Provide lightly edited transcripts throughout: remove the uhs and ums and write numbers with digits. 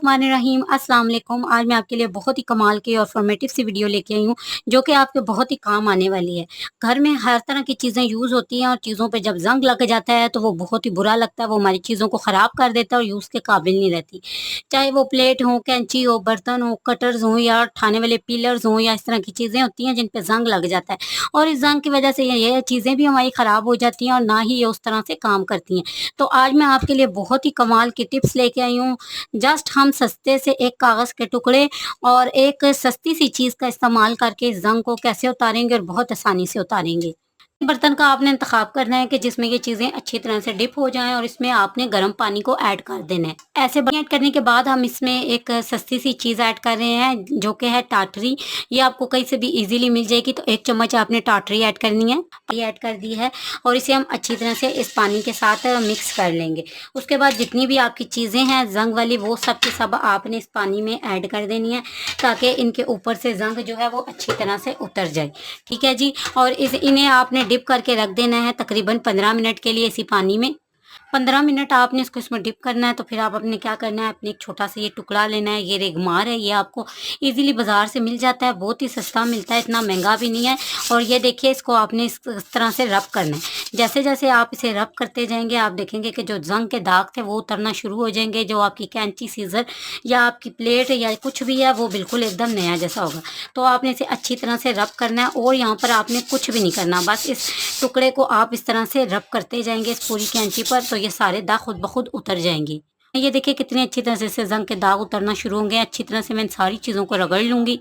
बिस्मिल्लाहिर्रहमानिर्रहीम। अस्सलाम वालेकुम। आज मैं आपके लिए बहुत ही कमाल की और फॉर्मेटिव सी वीडियो लेके आई हूँ जो कि आपके बहुत ही काम आने वाली है। घर में हर तरह की चीज़ें यूज़ होती हैं और चीज़ों पे जब ज़ंग लग जाता है तो वो बहुत ही बुरा लगता है, वो हमारी चीज़ों को ख़राब कर देता है और यूज़ के काबिल नहीं रहती। चाहे वो प्लेट हो, कैंची हो, बर्तन हो, कटर्स हों या खाने वाले पीलर्स हों या इस तरह की चीज़ें होती हैं जिन पे ज़ंग लग जाता है और इस ज़ंग की वजह से ये चीज़ें भी हमारी ख़राब हो जाती हैं और ना ही ये उस तरह से काम करती हैं। तो आज मैं आपके लिए बहुत ही कमाल की टिप्स लेके आई हूँ। जस्ट हम सस्ते से एक कागज़ के टुकड़े और एक सस्ती सी चीज़ का इस्तेमाल करके इस ज़ंग को कैसे उतारेंगे और बहुत आसानी से उतारेंगे। बर्तन का आपने इंतखाब करना है कि जिसमें ये चीज़ें अच्छी तरह से डिप हो जाएँ और इसमें आपने गर्म पानी को ऐड कर देना है। ऐसे ऐड करने के बाद हम इसमें एक सस्ती सी चीज़ ऐड कर रहे हैं जो कि है टाटरी। ये आपको कहीं से भी ईज़िली मिल जाएगी, तो 1 चम्मच आपने टाटरी ऐड करनी है। ये ऐड कर दी है और इसे हम अच्छी तरह से इस पानी के साथ मिक्स कर लेंगे। उसके बाद जितनी भी आपकी चीज़ें हैं ज़ंग वाली वो सब की सब आपने इस पानी में ऐड कर देनी है ताकि इनके ऊपर से ज़ंग जो है वो अच्छी तरह से उतर जाए। ठीक है जी। और इन्हें आपने डिप करके रख देना है तकरीबन 15 मिनट के लिए इसी पानी में। 15 मिनट आपने इसको इसमें डिप करना है, तो फिर आप अपने क्या करना है, अपने एक छोटा सा ये टुकड़ा लेना है। ये रेगमार है, ये आपको इजीली बाजार से मिल जाता है, बहुत ही सस्ता मिलता है, इतना महंगा भी नहीं है। और ये देखिए इसको आपने इस तरह से रब करना है। जैसे जैसे आप इसे रब करते जाएंगे आप देखेंगे कि जो जंग के दाग थे वो उतरना शुरू हो जाएंगे। जो आपकी कैंची, सीजर या आपकी प्लेट या कुछ भी है वो बिल्कुल एकदम नया जैसा होगा। तो आपने इसे अच्छी तरह से रब करना है और यहाँ पर आपने कुछ भी नहीं करना, बस इस टुकड़े को आप इस तरह से रब करते जाएंगे इस पूरी कैंची पर, तो ये सारे दाग खुद ब खुद उतर जाएंगे। ये देखिए कितनी अच्छी तरह से इससे जंग के दाग उतरना शुरू होंगे। अच्छी तरह से मैं सारी चीज़ों को रगड़ लूँगी।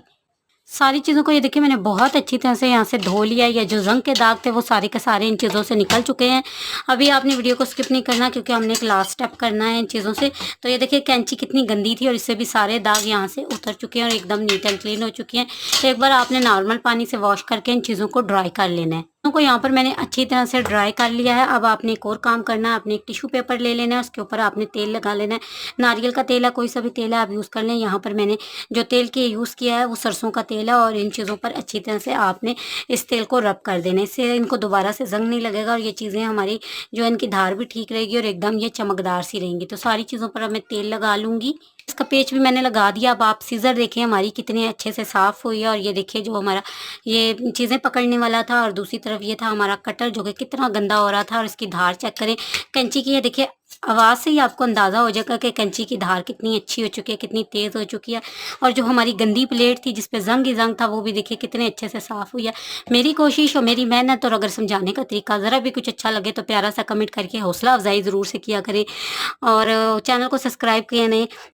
सारी चीज़ों को ये देखिए मैंने बहुत अच्छी तरह से यहाँ से धो लिया। या जो रंग के दाग थे वो सारे के सारे इन चीज़ों से निकल चुके हैं। अभी आपने वीडियो को स्किप नहीं करना क्योंकि हमने एक लास्ट स्टेप करना है इन चीज़ों से। तो ये देखिए कैंची कितनी गंदी थी और इससे भी सारे दाग यहाँ से उतर चुके हैं और एकदम नीट एंड क्लीन हो चुकी हैं। तो एक बार आपने नॉर्मल पानी से वॉश करके इन चीज़ों को ड्राई कर लेना है। को यहाँ पर मैंने अच्छी तरह से ड्राई कर लिया है। अब आपने एक और काम करना है, आपने एक टिश्यू पेपर ले लेना है, उसके ऊपर आपने तेल लगा लेना है। नारियल का तेल है, कोई सा भी तेल है आप यूज़ कर लें। यहाँ पर मैंने जो तेल की यूज़ किया है वो सरसों का तेल है और इन चीज़ों पर अच्छी तरह से आपने इस तेल को रब कर देना है। इससे इनको दोबारा से जंग नहीं लगेगा और ये चीज़ें हमारी जो इनकी धार भी ठीक रहेगी और एकदम ये चमकदार सी रहेंगी। तो सारी चीज़ों पर अब मैं तेल लगा लूँगी। इसका पेच भी मैंने लगा दिया। अब आप सीज़र देखिए हमारी कितनी अच्छे से साफ़ हुई है और ये देखिए जो हमारा ये चीज़ें पकड़ने वाला था और दूसरी तरफ ये था हमारा कटर जो कि कितना गंदा हो रहा था। और इसकी धार चेक करें कैंची की, ये देखिए आवाज़ से ही आपको अंदाज़ा हो जाएगा कि कैंची की धार कितनी अच्छी हो चुकी है, कितनी तेज़ हो चुकी है। और जो हमारी गंदी प्लेट थी जिस पे ज़ंग ही ज़ंग था वो भी देखिए कितने अच्छे से साफ़ हुई है। मेरी कोशिश और मेरी मेहनत और अगर समझाने का तरीका ज़रा भी कुछ अच्छा लगे तो प्यारा सा कमेंट करके हौसला अफ़ज़ाई ज़रूर से किया करें और चैनल को सब्सक्राइब किया नहीं